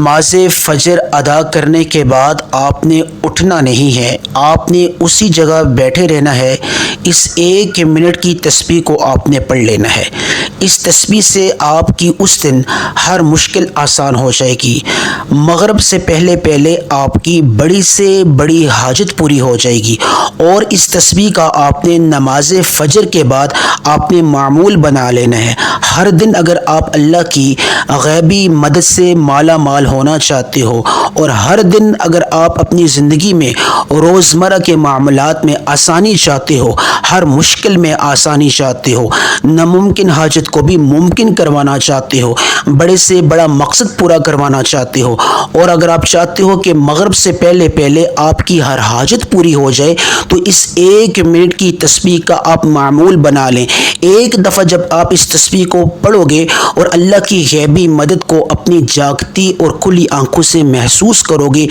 نماز فجر ادا کرنے کے بعد آپ نے اٹھنا نہیں ہے، آپ نے اسی جگہ بیٹھے رہنا ہے۔ اس 1 منٹ کی تسبیح کو آپ نے پڑھ لینا ہے۔ اس تسبیح سے آپ کی اس دن ہر مشکل آسان ہو جائے گی۔ مغرب سے پہلے پہلے آپ کی بڑی سے بڑی حاجت پوری ہو جائے گی، اور اس تسبیح کا آپ نے نماز فجر کے بعد آپ نے معمول بنا لینا ہے۔ ہر دن اگر آپ اللہ کی غیبی مدد سے مالا مال ہونا چاہتے ہو، اور ہر دن اگر آپ اپنی زندگی میں روزمرہ کے معاملات میں آسانی چاہتے ہو، ہر مشکل میں آسانی چاہتے ہو، ناممکن حاجت کو بھی ممکن کروانا چاہتے ہو، بڑے سے بڑا مقصد پورا کروانا چاہتے ہو، اور اگر آپ چاہتے ہو کہ مغرب سے پہلے پہلے آپ کی ہر حاجت پوری ہو جائے، تو اس 1 منٹ کی تسبیح کا آپ معمول بنا لیں۔ ایک دفعہ جب آپ اس تسبیح کو پڑھو گے اور اللہ کی غیبی مدد کو اپنی جاگتی اور کھلی آنکھوں سے محسوس کرو گے،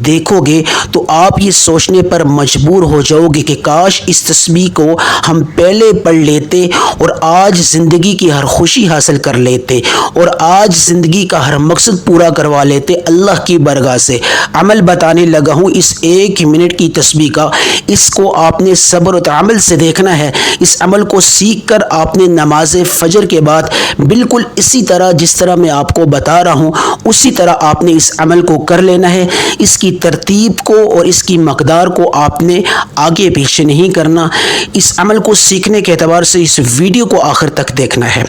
دیکھو گے، تو آپ یہ سوچنے پر مجبور ہو جاؤ گے کہ کاش اس تسبیح کو ہم پہلے پڑھ لیتے اور آج زندگی کی ہر خوشی حاصل کر لیتے، اور آج زندگی کا ہر مقصد پورا کروا لیتے اللہ کی برگاہ سے۔ عمل بتانے لگا ہوں اس 1 منٹ کی تسبیح کا، اس کو آپ نے صبر و تعامل سے دیکھنا ہے۔ اس عمل کو سیکھ کر آپ نے نماز فجر کے بعد بالکل اسی طرح جس طرح میں آپ کو بتا رہا ہوں، اسی طرح آپ نے اس عمل کو کر لینا ہے۔ اس کی ترتیب کو اور اس کی مقدار کو آپ نے آگے پیچھے نہیں کرنا۔ اس عمل کو سیکھنے کے اعتبار سے اس ویڈیو کو آخر تک دیکھنا ہے۔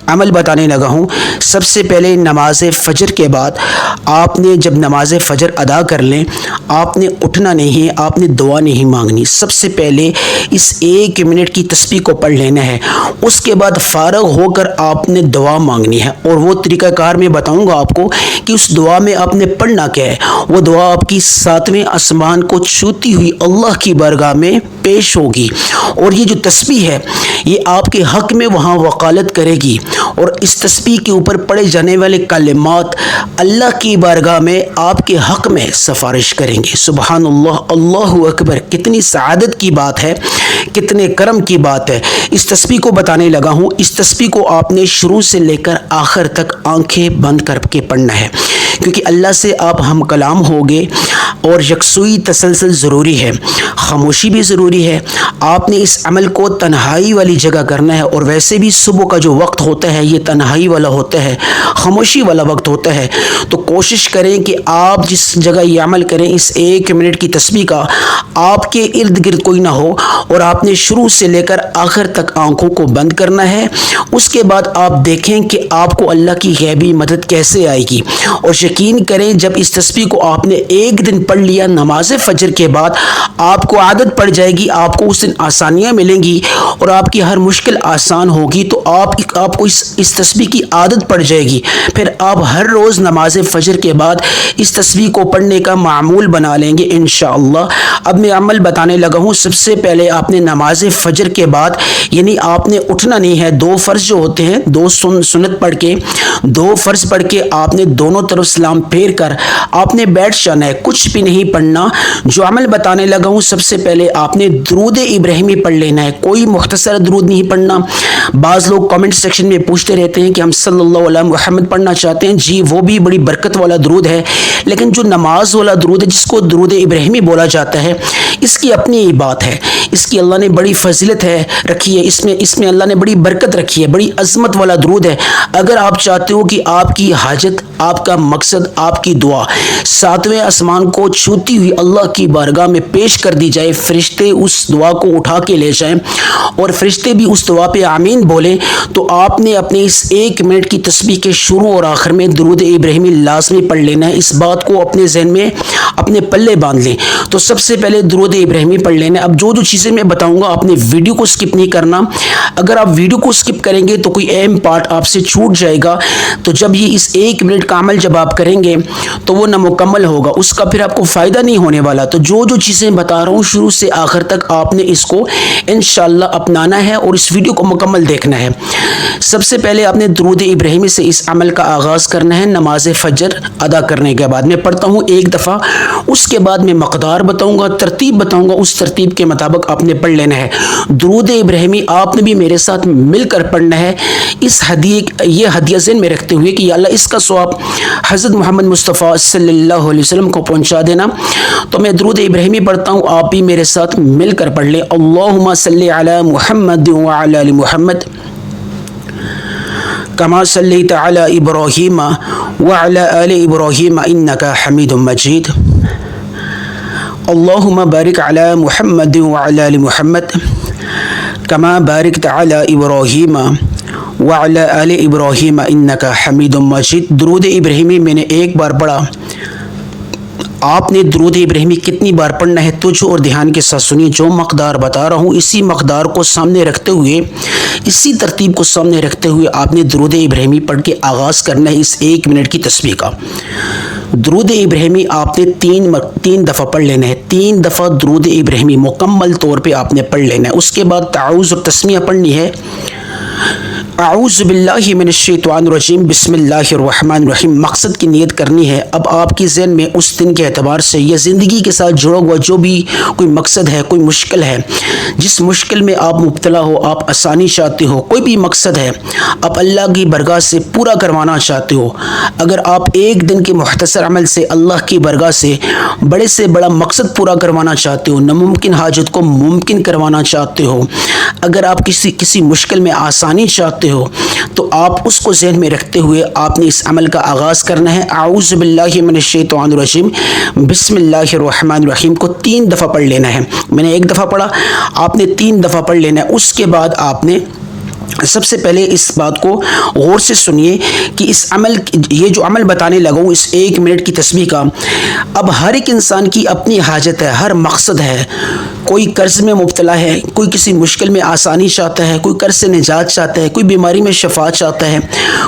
عمل بتانے لگا ہوں۔ سب سے پہلے نماز فجر کے بعد آپ نے جب نماز فجر ادا کر لیں، آپ نے اٹھنا نہیں ہے، آپ نے دعا نہیں مانگنی۔ سب سے پہلے اس 1 منٹ کی تسبیح کو پڑھ لینا ہے۔ اس کے بعد فارغ ہو کر آپ نے دعا مانگنی ہے، اور وہ طریقہ کار میں بتاؤں گا آپ کو کہ اس دعا میں آپ نے پڑھنا کیا ہے۔ وہ دعا آپ کی 7ویں آسمان کو چھوتی ہوئی اللہ کی بارگاہ میں پیش ہوگی، اور یہ جو تسبیح ہے یہ آپ کے حق میں وہاں وکالت کرے گی، اور اس تسبیح کے اوپر پڑھے جانے والے کلمات اللہ کی بارگاہ میں آپ کے حق میں سفارش کریں گے۔ سبحان اللہ، اللہ اکبر، کتنی سعادت کی بات ہے، کتنے کرم کی بات ہے۔ اس تسبیح کو بتانے لگا ہوں۔ اس تسبیح کو آپ نے شروع سے لے کر آخر تک آنکھیں بند کر کے پڑھنا ہے، کیونکہ اللہ سے آپ ہم کلام ہوگے، اور یکسوئی تسلسل ضروری ہے، خاموشی بھی ضروری ہے۔ آپ نے اس عمل کو تنہائی والی جگہ کرنا ہے، اور ویسے بھی صبح کا جو وقت ہوتا ہے یہ تنہائی والا ہوتا ہے، خاموشی والا وقت ہوتا ہے۔ تو کوشش کریں کہ آپ جس جگہ یہ عمل کریں، اس 1 منٹ کی تسبیح کا آپ کے ارد گرد کوئی نہ ہو، اور آپ نے شروع سے لے کر آخر تک آنکھوں کو بند کرنا ہے۔ اس کے بعد آپ دیکھیں کہ آپ کو اللہ کی غیبی مدد کیسے آئے گی، اور یقین کریں جب اس تسبیح کو آپ نے ایک دن پڑھ لیا نماز فجر کے بعد، آپ کو عادت پڑ جائے گی، آپ کو اس دن آسانیاں ملیں گی، اور آپ کی ہر مشکل آسان ہوگی۔ تو آپ کو اس تسبیح کی عادت پڑ جائے گی۔ پھر آپ ہر روز نماز فجر کے بعد اس تسبیح کو پڑھنے کا معمول بنا لیں گے انشاءاللہ۔ اب میں عمل بتانے لگا ہوں۔ سب سے پہلے آپ نے نماز فجر کے بعد، یعنی آپ نے اٹھنا نہیں ہے، 2 فرض جو ہوتے ہیں، 2 سنت پڑھ کے، 2 فرض پڑھ کے آپ نے دونوں طرف سلام پھیر کر آپ نے بیٹھ جانا ہے، کچھ بھی نہیں پڑھنا۔ جو عمل بتانے لگا ہوں، سب سے پہلے آپ نے درود ابراہیمی پڑھ لینا ہے۔ کوئی مختصر درود نہیں پڑھنا۔ بعض لوگ کامنٹ سیکشن میں پوچھتے رہتے ہیں کہ ہم صلی اللہ علیہ محمد پڑھنا چاہتے ہیں۔ جی، وہ بھی بڑی برکت والا درود ہے، لیکن جو نماز والا درود ہے جس کو درود ابراہیمی بولا جاتا ہے، اس کی اپنی ہی بات ہے، اس کی اللہ نے بڑی فضیلت ہے رکھی ہے، اس میں اللہ نے بڑی برکت رکھی ہے، بڑی عظمت والا درود ہے۔ اگر آپ چاہتے ہو کہ آپ کی حاجت، آپ کا مقصد، آپ کی دعا 7ویں آسمان کو چھوتی ہوئی اللہ کی بارگاہ میں پیش کر دی جائے، فرشتے اس دعا کو اٹھا کے لے جائیں، اور فرشتے بھی اس دعا پہ آمین بولیں، تو آپ نے اپنے اس 1 منٹ کی تسبیح کے شروع اور آخر میں درود ابراہیمی لازمی پڑھ لینا ہے۔ اس بات کو اپنے ذہن میں اپنے پلے باندھ لیں۔ تو سب سے پہلے درود ابراہیمی پڑھ لینا ہے۔ اب جو چیزیں میں بتاؤں گا آپ نے ویڈیو کو سکپ نہیں کرنا۔ اگر آپ ویڈیو کو سکپ کریں گے تو کوئی اہم پارٹ آپ سے چھوٹ جائے گا، تو جب یہ اس 1 منٹ کا عمل جب آپ کریں گے تو وہ نامکمل ہوگا، اس کا پھر آپ کو کو فائدہ نہیں ہونے والا. تو جو چیزیں بتا رہا ہوں شروع سے آخر تک آپ نے اس کو انشاءاللہ اپنانا ہے اور اس ویڈیو کو مکمل دیکھنا ہے. سب سے پہلے آپ نے درود ابراہیمی سے اس عمل کا آغاز کرنا ہے. نماز فجر ادا کرنے کے بعد میں پڑھتا ہوں ایک دفعہ, اس کے بعد میں مقدار بتاؤں گا, ترتیب بتاؤں گا, اس ترتیب کے مطابق آپ نے پڑھ لینا ہے. درود ابراہیمی آپ نے بھی میرے ساتھ مل کر پڑھنا ہے. یہ ہدیہ ذہن میں رکھتے ہوئے کہ یا اللہ اس کا ثواب حضرت محمد مصطفیٰ صلی اللہ علیہ وسلم کو پہنچا دینا. تو میں درود ابراہیمی پڑھتا ہوں, آپ بھی میرے ساتھ مل کر پڑھ لیں. اللہم صلی علی محمد وعلی آل محمد کما صلیت علی ابراہیم وعلی آل ابراہیم انک حمید مجید. اللہم بارک علی محمد وعلی آل محمد کما بارکت علی ابراہیم وعلی آل ابراہیم انک حمید مجید. درود ابراہیمی میں نے ایک بار پڑھا, آپ نے درود ابراہیمی کتنی بار پڑھنا ہے توجہ اور دھیان کے ساتھ سنیے. جو مقدار بتا رہا ہوں اسی مقدار کو سامنے رکھتے ہوئے, اسی ترتیب کو سامنے رکھتے ہوئے آپ نے درود ابراہیمی پڑھ کے آغاز کرنا ہے اس 1 منٹ کی تسبیح کا. درود ابراہیمی آپ نے تین دفعہ پڑھ لینا ہے. 3 دفعہ درود ابراہیمی مکمل طور پہ آپ نے پڑھ لینا ہے. اس کے بعد تعوذ اور تسمیہ پڑھنی ہے. اعوذ باللہ من الشیطان الرجیم بسم اللہ الرحمن الرحیم. مقصد کی نیت کرنی ہے. اب آپ کی ذہن میں اس دن کے اعتبار سے یا زندگی کے ساتھ جڑا ہوا جو بھی کوئی مقصد ہے, کوئی مشکل ہے, جس مشکل میں آپ مبتلا ہو, آپ آسانی چاہتے ہو, کوئی بھی مقصد ہے آپ اللہ کی برگاہ سے پورا کروانا چاہتے ہو. اگر آپ ایک دن کے مختصر عمل سے اللہ کی برگاہ سے بڑا مقصد پورا کروانا چاہتے ہو, ناممکن حاجت کو ممکن کروانا چاہتے ہو, اگر آپ کسی مشکل میں آسانی چاہتے ہو تو آپ اس کو ذہن میں رکھتے ہوئے آپ نے اس عمل کا آغاز کرنا ہے. اعوذ باللہ من الشیطان الرجیم بسم اللہ الرحمن الرحیم کو 3 دفعہ پڑھ لینا ہے. میں نے 1 دفعہ پڑھا, آپ نے 3 دفعہ پڑھ لینا ہے. اس کے بعد آپ نے سب سے پہلے اس بات کو غور سے سنیے کہ یہ جو عمل بتانے لگا ہوں اس 1 منٹ کی تسبیح کا, اب ہر ایک انسان کی اپنی حاجت ہے, ہر مقصد ہے. کوئی قرض میں مبتلا ہے, کوئی کسی مشکل میں آسانی چاہتا ہے, کوئی قرض سے نجات چاہتا ہے, کوئی بیماری میں شفا چاہتا ہے,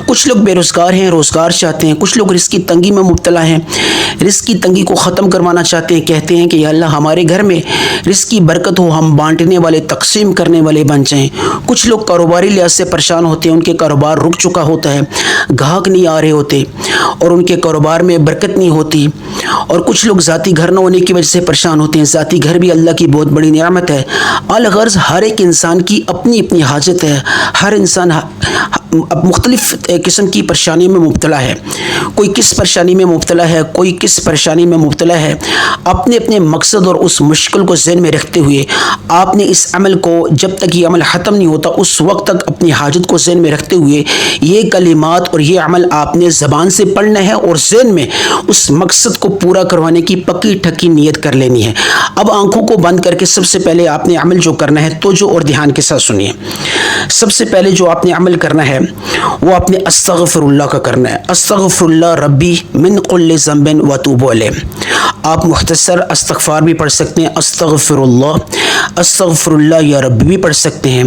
کچھ لوگ بے روزگار ہیں, روزگار چاہتے ہیں, کچھ لوگ رزق کی تنگی میں مبتلا ہیں, رزق کی تنگی کو ختم کروانا چاہتے ہیں. کہتے ہیں کہ یا اللہ ہمارے گھر میں رزق کی برکت ہو, ہم بانٹنے والے, تقسیم کرنے والے بن جائیں. کچھ لوگ کاروباری لحاظ سے پریشان ہوتے ہیں, ان کے کاروبار رک چکا ہوتا ہے, گاہک نہیں آ رہے ہوتے اور ان کے کاروبار میں برکت نہیں ہوتی. اور کچھ لوگ ذاتی گھر نہ ہونے کی وجہ سے پریشان ہوتے ہیں. ذاتی گھر بھی اللہ کی بہت بڑی نعمت ہے. الغرض ہر ایک انسان کی اپنی اپنی حاجت ہے. ہر انسان مختلف قسم کی پریشانی میں مبتلا ہے. کوئی کس پریشانی میں مبتلا ہے, کوئی کس پریشانی میں مبتلا ہے. اپنے اپنے مقصد اور اس مشکل کو ذہن میں رکھتے ہوئے آپ نے اس عمل کو جب تک یہ عمل ختم نہیں ہوتا اس وقت تک اپنی حاجت کو ذہن میں رکھتے ہوئے یہ کلمات اور یہ عمل آپ نے زبان سے پڑھنا ہے اور ذہن میں اس مقصد کو پورا کروانے کی پکی ٹھکی نیت کر لینی ہے. اب آنکھوں کو بند کر کے سب سے پہلے آپ نے عمل جو کرنا ہے توجہ اور دھیان کے ساتھ سنیے. سب سے پہلے جو آپ نے عمل کرنا ہے وہ آپ نے استغفر اللہ کا کرنا ہے. استغفر اللہ ربی من کل ذنب واتوب الیہ. آپ مختصر استغفار بھی پڑھ سکتے ہیں, استغفر اللہ یا ربی بھی پڑھ سکتے ہیں,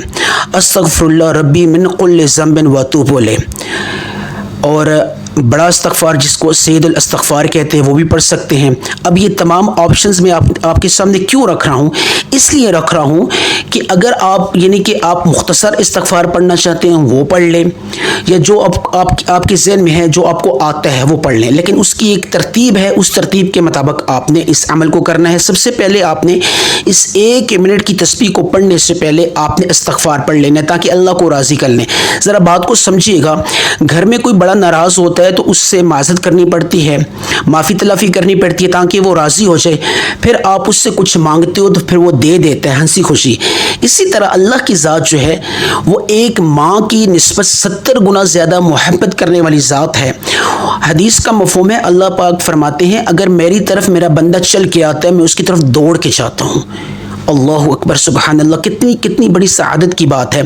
استغفر اللہ ربی من کل ذنب واتوب الیہ. اور بڑا استغفار جس کو سید الاستغفار کہتے ہیں وہ بھی پڑھ سکتے ہیں. اب یہ تمام آپشنز میں آپ کے سامنے کیوں رکھ رہا ہوں, اس لیے رکھ رہا ہوں کہ اگر آپ آپ مختصر استغفار پڑھنا چاہتے ہیں وہ پڑھ لیں, یا جو آپ کے ذہن میں ہے جو آپ کو آتا ہے وہ پڑھ لیں, لیکن اس کی ایک ترتیب ہے, اس ترتیب کے مطابق آپ نے اس عمل کو کرنا ہے. سب سے پہلے آپ نے اس 1 منٹ کی تسبیح کو پڑھنے سے پہلے آپ نے استغفار پڑھ لینا ہے تاکہ اللہ کو راضی کر لیں. ذرا بات کو سمجھیے گا, گھر میں کوئی بڑا ناراض ہوتا ہے تو اس سے معذرت کرنی پڑتی ہے, معافی تلافی کرنی پڑتی ہے تاکہ وہ راضی ہو جائے. پھر آپ اس سے کچھ مانگتے ہو تو پھر وہ دے دیتا ہے ہنسی خوشی. اسی طرح اللہ کی ذات جو ہے وہ ایک ماں کی نسبت 70 گنا زیادہ محبت کرنے والی ذات ہے. حدیث کا مفہوم ہے, اللہ پاک فرماتے ہیں اگر میری طرف میرا بندہ چل کے آتا ہے میں اس کی طرف دوڑ کے جاتا ہوں. اللہ اکبر سبحان اللہ، کتنی کتنی بڑی سعادت کی بات ہے۔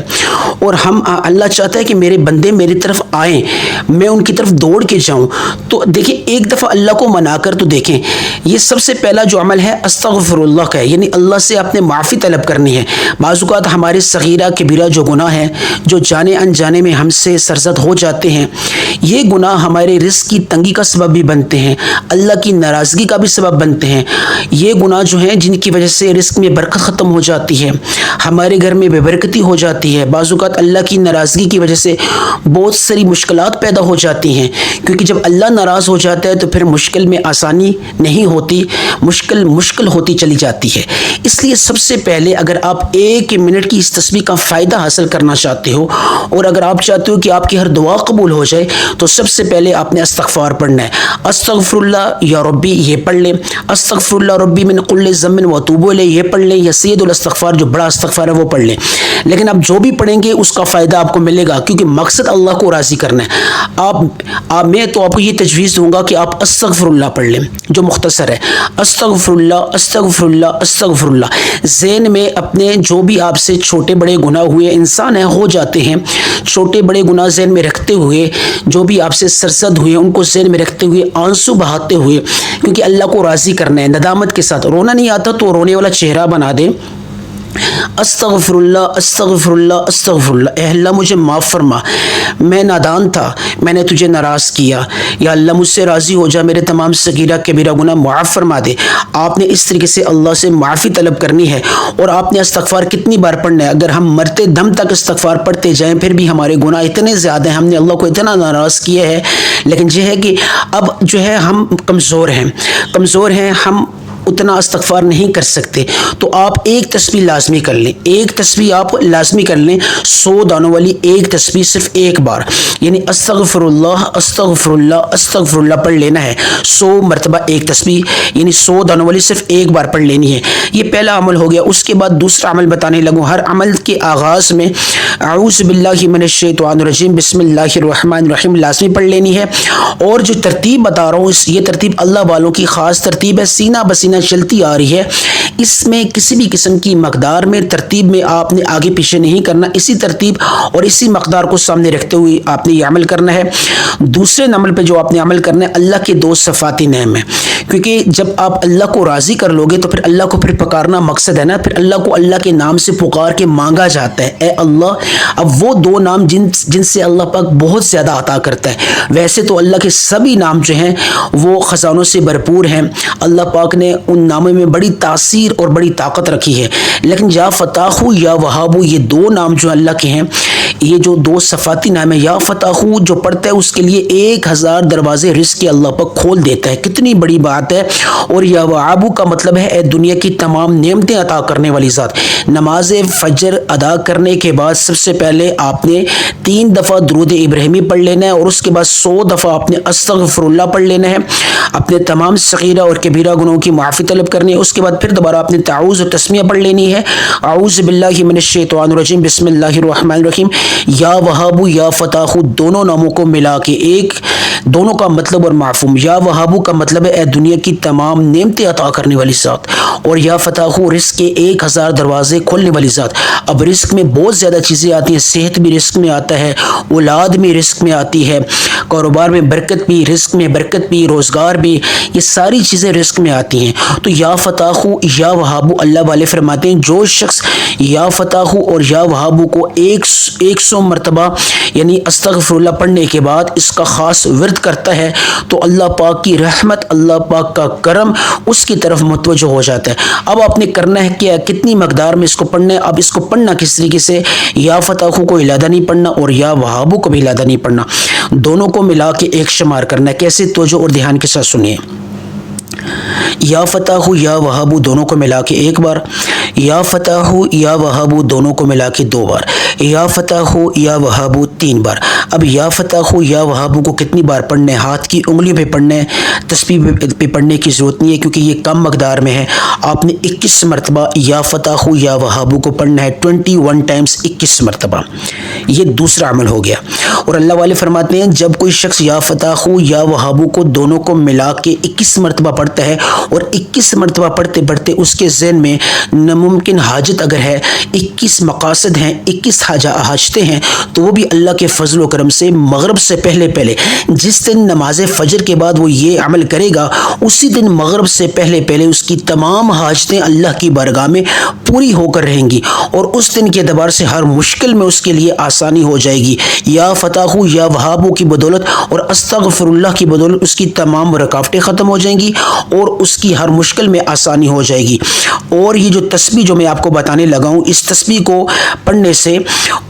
اور ہم اللہ چاہتا ہے کہ میرے بندے میری طرف آئیں، میں ان کی طرف دوڑ کے جاؤں۔ تو دیکھیں ایک دفعہ اللہ کو منا کر تو دیکھیں، یہ سب سے پہلا جو عمل ہے استغفر اللہ کا ہے، یعنی اللہ سے آپ نے معافی طلب کرنی ہے۔ بعض اوقات ہمارے صغیرہ کبیرہ جو گناہ ہیں، جو جانے انجانے میں ہم سے سرزد ہو جاتے ہیں، یہ گناہ ہمارے رزق کی تنگی کا سبب بھی بنتے ہیں، اللہ کی ناراضگی کا بھی سبب بنتے ہیں۔ یہ گناہ جو ہیں جن کی وجہ سے رزق میں برکت ختم ہو جاتی ہے، ہمارے گھر میں بے برکتی ہو جاتی ہے، بعض اوقات اللہ کی ناراضگی کی وجہ سے بہت ساری مشکلات پیدا ہو جاتی ہیں، کیونکہ جب اللہ ناراض ہو جاتا ہے تو پھر مشکل میں آسانی نہیں ہوتی، مشکل ہوتی چلی جاتی ہے۔ اس لیے سب سے پہلے اگر آپ 1 منٹ کی اس تسبیح کا فائدہ حاصل کرنا چاہتے ہو، اور اگر آپ چاہتے ہو کہ آپ کی ہر دعا قبول ہو جائے، تو سب سے پہلے آپ نے استغفار پڑھنا ہے۔ استغفر اللہ یا ربی یہ پڑھ لیں، استغفر اللہ ربی من کل ذنب واتوب الیہ یہ پڑھ لیں، یا سید الاستغفار جو بڑا استغفار ہے وہ پڑھ لیں۔ لیکن آپ جو بھی پڑھیں گے اس کا فائدہ آپ کو ملے گا، کیونکہ مقصد اللہ کو راضی کرنا ہے۔ میں تو آپ کو یہ تجویز دوں گا کہ آپ استغفر اللہ پڑھ لیں، جو مختصر ہے، استغفر اللہ استغفر اللہ استغفر اللہ۔ ذہن میں اپنے جو بھی آپ سے چھوٹے بڑے گناہ ہوئے، انسان ہیں ہو جاتے ہیں، چھوٹے بڑے گناہ ذہن میں رکھتے ہوئے، جو بھی آپ سے سرزد ہوئے ان کو ذہن میں رکھتے ہوئے، آنسو بہاتے ہوئے، کیونکہ اللہ کو راضی کرنا ہے، ندامت کے ساتھ، رونا نہیں آتا تو رونے والا چہرہ بنا دیں۔ استغفر اللہ استغفر اللہ استغفر اللہ، اے اللہ مجھے معاف فرما، میں نادان تھا، میں نے تجھے ناراض کیا، یا اللہ مجھ سے راضی ہو جا، میرے تمام صغیرہ کبیرہ گناہ معاف فرما دے۔ آپ نے اس طریقے سے اللہ سے معافی طلب کرنی ہے، اور آپ نے استغفار کتنی بار پڑھنا ہے؟ اگر ہم مرتے دم تک استغفار پڑھتے جائیں پھر بھی ہمارے گناہ اتنے زیادہ ہیں، ہم نے اللہ کو اتنا ناراض کیا ہے، لیکن یہ ہے کہ اب جو ہے ہم کمزور ہیں، ہم اتنا استغفار نہیں کر سکتے، تو آپ ایک تسبیح لازمی کر لیں، ایک تسبیح آپ لازمی کر لیں، 100 دانوں والی ایک تسبیح صرف ایک بار، یعنی استغفر اللہ استغفر اللہ استغفر اللہ پڑھ لینا ہے 100 مرتبہ ایک تسبیح، یعنی 100 دانوں والی صرف ایک بار پڑھ لینی ہے۔ یہ پہلا عمل ہو گیا۔ اس کے بعد دوسرا عمل بتانے لگوں۔ ہر عمل کے آغاز میں اعوذ باللہ من الشیطان الرجیم بسم اللہ الرحمن الرحیم لازمی پڑھ لینی ہے، اور جو ترتیب بتا رہا ہوں یہ ترتیب اللہ والوں کی خاص ترتیب ہے، سینہ بسینہ چلتی آ رہی ہے، اس میں کسی بھی قسم کی مقدار میں ترتیب میں آپ نے آگے پیچھے نہیں کرنا، اسی ترتیب اور اسی مقدار کو سامنے رکھتے ہوئے آپ نے یہ عمل کرنا ہے۔ دوسرے عمل پہ جو آپ نے عمل کرنا ہے، اللہ کے 2 صفاتی نعم ہے، کیونکہ جب آپ اللہ کو راضی کر لو گے تو پھر اللہ کو پھر پکارنا مقصد ہے نا، پھر اللہ کو اللہ کے نام سے پکار کے مانگا جاتا ہے، اے اللہ۔ اب وہ 2 نام جن سے اللہ پاک بہت زیادہ عطا کرتا ہے، ویسے تو اللہ کے سبھی نام جو ہیں وہ خزانوں سے بھرپور ہیں، اللہ پاک نے ان ناموں میں بڑی تاثیر اور بڑی طاقت رکھی ہے، لیکن یا فتاح یا وہاب یہ 2 نام جو اللہ کے ہیں، یہ جو 2 صفاتی نام ہے، یا فتاح جو پڑھتا ہے اس کے لیے 1000 دروازے رزق کے اللہ پاک کھول دیتا ہے، کتنی بڑی بات ہے۔ اور یا وہاب کا مطلب ہے اے دنیا کی تمام نعمتیں عطا کرنے والی ذات۔ نماز فجر ادا کرنے کے بعد سب سے پہلے آپ نے 3 دفعہ درود ابراہیمی پڑھ لینا ہے، اور اس کے بعد 100 دفعہ آپ نے استغفر اللہ پڑھ لینا ہے، اپنے تمام صغیرہ اور کبیرہ گناہوں کی معافی طلب کرنی ہے۔ اس کے بعد پھر دوبارہ آپ نے تعوذ اور تسمیہ پڑھ لینی ہے، اعوذ باللہ من الشیطان الرجیم بسم اللہ الرحمن الرحیم۔ یا وہاب یا فتاح دونوں ناموں کو ملا کے دونوں کا مطلب اور مفہوم، یا وہاب کا مطلب ہے اے دنیا کی تمام نعمتیں عطا کرنے والی ذات، اور یا فتاح رزق کے 1000 دروازے کھولنے والی ذات۔ اب رزق میں بہت زیادہ چیزیں آتی ہیں، صحت بھی رزق میں آتا ہے، اولاد بھی رزق میں آتی ہے، کاروبار میں برکت بھی، رزق میں برکت بھی، روزگار بھی، یہ ساری چیزیں رزق میں آتی ہیں۔ تو یا فتاح یا وہاب اللہ والے فرماتے ہیں جو شخص یا فتاح اور یا وہاب کو 100 مرتبہ یعنی استغفر اللہ پڑھنے کے بعد اس کا خاص ورد کرتا ہے تو اللہ پاک کی رحمت، اللہ پاک کا کرم اس کی طرف متوجہ ہو جاتا ہے۔ اب آپ نے کرنا ہے کہ کتنی مقدار میں اس کو پڑھنا ہے۔ اب اس کو پڑھنا کس طریقے سے، یا فتاح کو علادہ نہیں پڑھنا اور یا وہاب کو بھی علادہ نہیں پڑھنا، دونوں کو ملا کے ایک شمار کرنا ہے۔ کیسے؟ توجہ اور دھیان کے ساتھ سنیے۔ یا فتاح یا وہاب دونوں کو ملا کے 1 بار، یا فتاح یا وہاب دونوں کو ملا کے 2 بار، یا فتاح یا وہاب 3 بار۔ اب یا فتح یا وہاب کو کتنی بار پڑھنا ہے؟ ہاتھ کی انگلیوں پہ پڑھنا ہے، تسبیح پہ پڑھنے کی ضرورت نہیں ہے کیونکہ یہ کم مقدار میں ہے۔ آپ نے 21 مرتبہ یا فتح یا وہاب کو پڑھنا ہے، 21 ٹائمز 21 مرتبہ۔ یہ دوسرا عمل ہو گیا۔ اور اللہ والے فرماتے ہیں جب کوئی شخص یا فتح یا وہاب کو دونوں کو ملا کے 21 مرتبہ پڑھتا ہے اور 21 مرتبہ پڑھتے پڑھتے اس کے ذہن میں ناممکن حاجت اگر ہے، 21 مقاصد ہیں، 21 حاجتیں ہیں، تو وہ بھی اللہ کے فضل و کرم سے مغرب سے پہلے جس دن نماز فجر کے بعد وہ یہ عمل کرے گا، اسی دن مغرب سے پہلے اس کی تمام حاجتیں اللہ کی بارگاہ میں پوری ہو کر رہیں گی اور اس دن کے اعتبار سے ہر مشکل میں اس کے لیے آسانی ہو جائے گی۔ یا فتح یا وہاب کی بدولت اور استغفر اللہ کی بدولت اس کی تمام رکاوٹیں ختم ہو جائیں گی اور اس کی ہر مشکل میں آسانی ہو جائے گی۔ اور یہ جو تسبیح جو میں آپ کو بتانے لگا ہوں، اس تسبیح کو پڑھنے سے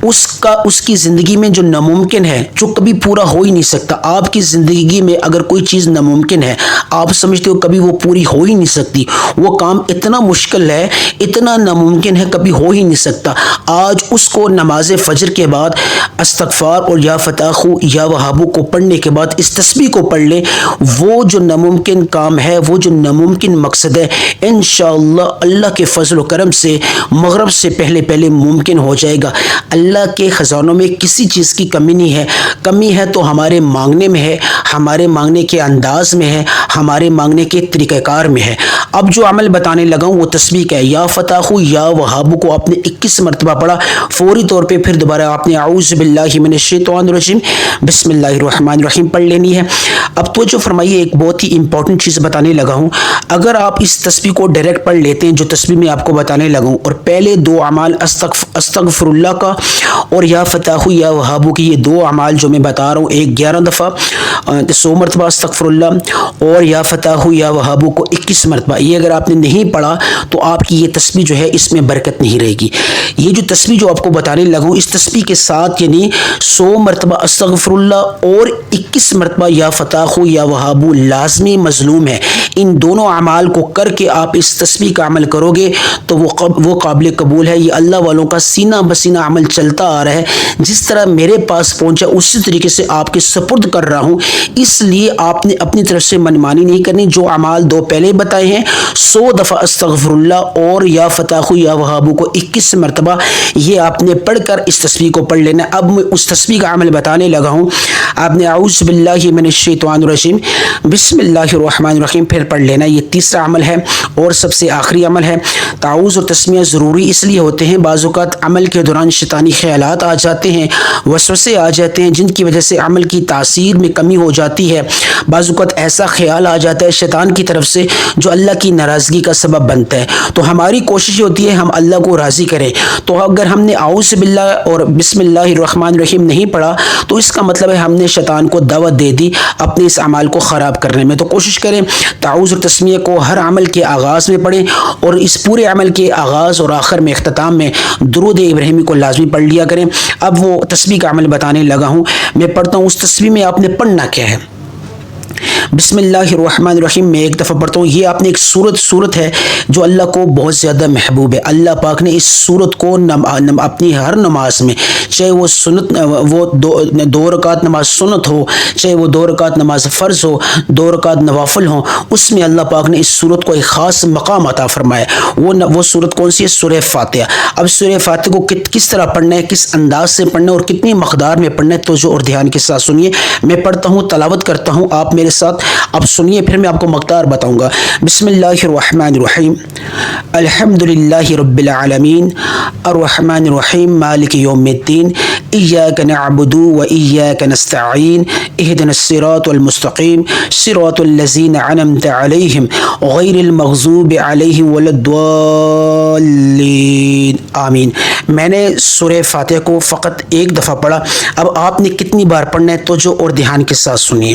اس کی زندگی میں جو ناممکن ہے، جو کبھی پورا ہو ہی نہیں سکتا، آپ کی زندگی میں اگر کوئی چیز ناممکن ہے، آپ سمجھتے ہو کبھی وہ پوری ہو ہی نہیں سکتی، وہ کام اتنا مشکل ہے، اتنا ناممکن ہے، کبھی ہو ہی نہیں سکتا، آج اس کو نماز فجر کے بعد استغفار اور یا فتح یا وہاب کو پڑھنے کے بعد اس تسبیح کو پڑھ لیں، وہ جو ناممکن کام ہے، وہ جو ناممکن مقصد ہے، انشاءاللہ اللہ کے فضل و کرم سے مغرب سے پہلے ممکن ہو جائے گا۔ اللہ کے خزانوں میں کسی چیز کی کمی نہیں ہے، کمی ہے تو ہمارے مانگنے میں ہے، ہمارے مانگنے کے انداز میں ہے، ہمارے مانگنے کے طریقہ کار میں ہے۔ اب جو عمل بتانے لگا ہوں وہ تسبیح کا ہے۔ یا فتح یا وہاب کو آپ نے 21 مرتبہ پڑھا، فوری طور پہ پھر دوبارہ آپ نے اعوذ باللہ من الشیطان الرجیم بسم اللہ الرحمن الرحیم پڑھ لینی ہے۔ اب توجہ فرمائیے، ایک بہت ہی امپورٹنٹ چیز بتانے لگا ہوں، اگر آپ اس تسبیح کو ڈائریکٹ پڑھ لیتے ہیں جو تسبیح میں آپ کو بتانے لگا ہوں، اور پہلے دو اعمال استغفر اللہ کا اور یا فتح یا وہاب کی، یہ دو اعمال جو میں بتا رہا ہوں، ایک 11 دفعہ 100 مرتبہ استغفر اللہ اور یا فتح یا وہاب کو 21 مرتبہ، یہ اگر آپ نے نہیں پڑھا تو آپ کی یہ تسبیح جو ہے اس میں برکت نہیں رہے گی۔ یہ جو تسبیح جو آپ کو بتانے لگا ہوں، اس تسبیح کے ساتھ یعنی 100 مرتبہ استغفر اللہ اور 21 مرتبہ یا فتح یا وہاب لازمی مظلوم ہے۔ ان دونوں اعمال کو کر کے آپ اس تسبیح کا عمل کرو گے تو وہ قابل قبول ہے۔ یہ اللہ والوں کا سینہ بسینہ عمل چلتا آ رہا ہے، جس طرح میرے پاس پہنچا اسی طریقے سے آپ کے سپرد کر رہا ہوں، اس لیے آپ نے اپنی طرف سے منمانی نہیں کرنی۔ جو اعمال دو پہلے بتائے ہیں، 100 دفعہ استغفر اللہ اور یا فتح یا وہاب کو 21 مرتبہ، یہ آپ نے پڑھ کر اس تسبیح کو پڑھ لینا۔ اب میں اس تسبیح کا عمل بتانے لگا ہوں، آپ نے اعوذ باللہ من الشیطان الرجیم بسم اللہ الرحمن الرحیم پھر پڑھ لینا۔ یہ تیسرا عمل ہے اور سب سے آخری عمل ہے۔ تعوذ اور تسمیہ ضروری اس لیے ہوتے ہیں، بعض اوقات عمل کے دوران شیطانی خیالات آ جاتے ہیں، وسوسے آ جاتے ہیں، جن کی وجہ سے عمل کی تاثیر میں کمی ہو جاتی ہے۔ بعض اوقات ایسا خیال آ جاتا ہے شیطان کی طرف سے جو اللہ کی ناراضگی کا سبب بنتا ہے، تو ہماری کوشش ہوتی ہے ہم اللہ کو راضی کریں۔ تو اگر ہم نے اعوذ باللہ اور بسم اللہ الرحمن الرحیم نہیں پڑھا تو اس کا مطلب ہے ہم نے شیطان کو دعوت دے دی اپنے اس عمل کو خراب کرنے میں۔ تو کوشش کریں تعوذ اور تسمیہ کو ہر عمل کے آغاز میں پڑھیں اور اس پورے عمل کے آغاز اور آخر میں اختتام میں درود ابراہیمی کو لازمی پڑھ لیا کریں۔ اب وہ تسبیح کا عمل بتانے لگا ہوں، میں پڑھتا ہوں۔ اس تسبیح میں آپ نے پڑھنا کیا ہے؟ بسم اللہ الرحمن الرحیم میں ایک دفعہ پڑھتا ہوں۔ یہ آپ نے ایک صورت ہے جو اللہ کو بہت زیادہ محبوب ہے۔ اللہ پاک نے اس صورت کو اپنی ہر نماز میں، چاہے وہ سنت وہ دو رکعت نماز سنت ہو، چاہے وہ 2 رکعت نماز فرض ہو، 2 رکعت نوافل ہوں، اس میں اللہ پاک نے اس صورت کو ایک خاص مقام عطا فرمایا۔ وہ صورت کون سی ہے؟ سورہ فاتحہ۔ اب سورہ فاتحہ کو کس طرح پڑھنا ہے، کس انداز سے پڑھنا ہے اور کتنی مقدار میں پڑھنا ہے، توجہ اور دھیان کے ساتھ سنیے۔ میں پڑھتا ہوں، تلاوت کرتا ہوں، آپ میرے ساتھ اب سنیے، پھر میں آپ کو مقدار بتاؤں گا۔ بسم اللہ الرحمن الرحیم الحمد للہ رب العالمین الرحمن الرحیم مالک یوم الدین ایاک نعبد و ایاک نستعین اہدنا الصراط المستقیم صراط الذین انعمت علیہم غیر المغضوب علیہم ولا الضالین آمین۔ میں نے سورہ فاتحہ کو فقط ایک دفعہ پڑھا، اب آپ نے کتنی بار پڑھنا ہے توجہ اور دھیان کے ساتھ سنیے۔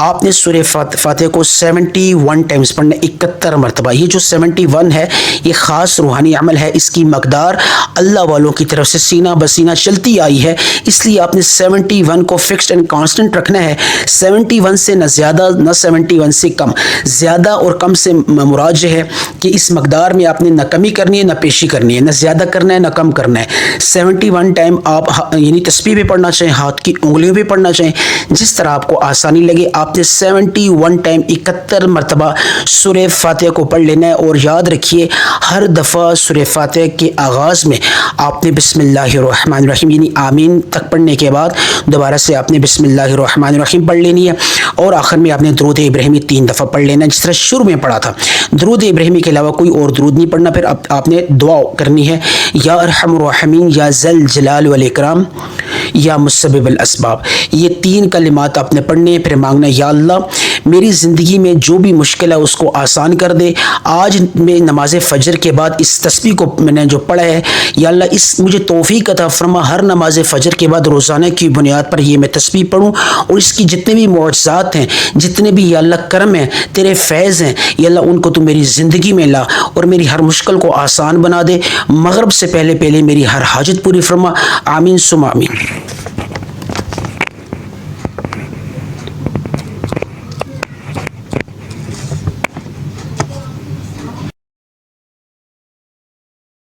آپ نے سورہ فاتحہ کو 71 ٹائمز پڑھنا ہے، 71 مرتبہ۔ یہ جو 71 ہے یہ خاص روحانی عمل ہے، اس کی مقدار اللہ والوں کی طرف سے سینہ بسینہ چلتی آئی ہے ہے، اس لیے آپ نے 71 کو فکسڈ اینڈ کانسٹنٹ رکھنا ہے۔ 71 سے نہ زیادہ نہ 71 سے کم، زیادہ اور کم سے مراد ہے کہ اس مقدار میں آپ نے نہ کمی کرنی ہے نہ پیشی کرنی ہے، نہ زیادہ کرنا ہے نہ کم کرنا ہے۔ 71 ٹائم آپ یعنی تسبیح پہ پڑھنا چاہیں، ہاتھ کی انگلیوں پہ پڑھنا چاہیں، جس طرح آپ کو آسانی لگے۔ آپ نے 71 ٹائم 71 مرتبہ سورہ فاتحہ کو پڑھ لینا ہے، اور یاد رکھیے ہر دفعہ سورہ فاتحہ کے آغاز میں آپ نے بسم اللہ الرحمن الرحیم یعنی آمین تک پڑھنے کے بعد دوبارہ سے آپ نے بسم اللہ الرحمن الرحیم پڑھ لینی ہے، اور آخر میں آپ نے درود ابراہیمی 3 دفعہ پڑھ لینا ہے، جس طرح شروع میں پڑھا تھا۔ درود ابراہیمی کے علاوہ کوئی اور درود نہیں پڑھنا۔ پھر آپ نے دعا کرنی ہے، یا ارحم الراحمین، یا ذل جلال والاکرام، یا مسبب الاسباب۔ یہ 3 کلمات آپ نے پڑھنے ہیں، پھر مانگنا ہے یا اللہ میری زندگی میں جو بھی مشکل ہے اس کو آسان کر دے۔ آج میں نماز فجر کے بعد اس تسبیح کو میں نے جو پڑھا ہے، یا اللہ اس مجھے توفیق عطا فرما، ہر نماز فجر کے بعد روزانہ کی بنیاد پر یہ میں تسبیح پڑھوں، اور اس کی جتنے بھی معجزات ہیں، جتنے بھی یا اللہ کرم ہیں، تیرے فیض ہیں، یا اللہ ان کو تو میری زندگی میں لا اور میری ہر مشکل کو آسان بنا دے۔ مغرب سے پہلے میری ہر حاجت پوری فرما۔ آمین ثم آمین۔